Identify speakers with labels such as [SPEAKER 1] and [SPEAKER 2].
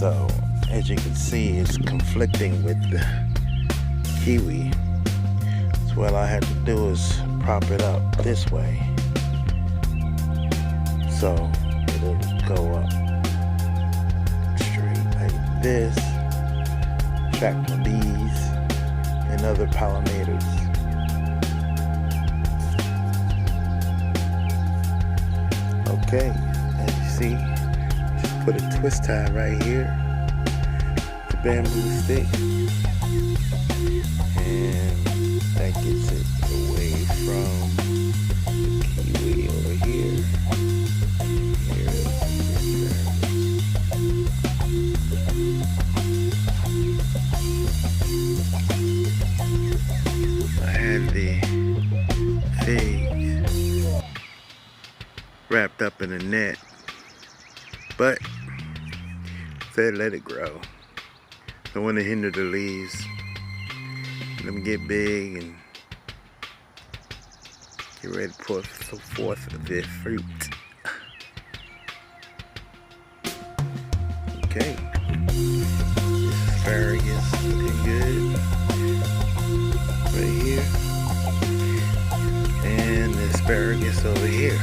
[SPEAKER 1] So as you can see, it's conflicting with the kiwi. So what I had to do is prop it up this way, so it'll go up straight like this, attract the bees and other pollinators. Okay, as you see, just put a twist tie right here, the bamboo stick, and that gets it away from the kiwi over here. Here is I had the figs wrapped up in a net, but said let it grow. Don't want to hinder the leaves. Let them get big and get ready to put forth their fruit. Okay, this asparagus looking good right here, and the asparagus over here.